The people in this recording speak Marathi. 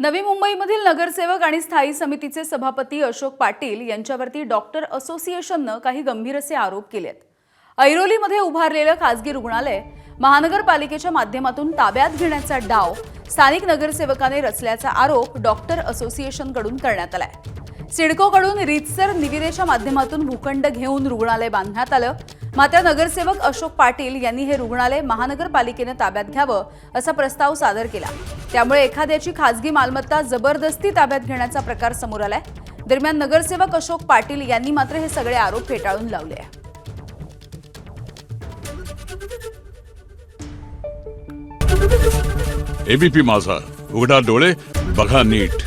नवी मुंबईमधील नगरसेवक आणि स्थायी समितीचे सभापती अशोक पाटील यांच्यावरती डॉक्टर असोसिएशननं काही गंभीर असे आरोप केलेत। ऐरोलीमध्ये उभारलेलं खासगी रुग्णालय महानगरपालिकेच्या माध्यमातून ताब्यात घेण्याचा डाव स्थानिक नगरसेवकाने रचल्याचा आरोप डॉक्टर असोसिएशनकडून करण्यात आलाय। सिडकोकडून रीतसर निविदेच्या माध्यमातून भूखंड घेऊन रुग्णालय बांधण्यात आलं। मात्र नगरसेवक अशोक पाटील यांनी हे रुग्णालय महानगरपालिकेने ताब्यात घ्यावं असा प्रस्ताव सादर केला। त्यामुळे एखाद्याची खासगी मालमत्ता जबरदस्ती ताब्यात घेण्याचा प्रकार समोर आलाय। दरम्यान नगरसेवक अशोक पाटील यांनी मात्र हे सगळे आरोप फेटाळून लावले। एबीपी माझा, उघडा डोळे बघा नीट।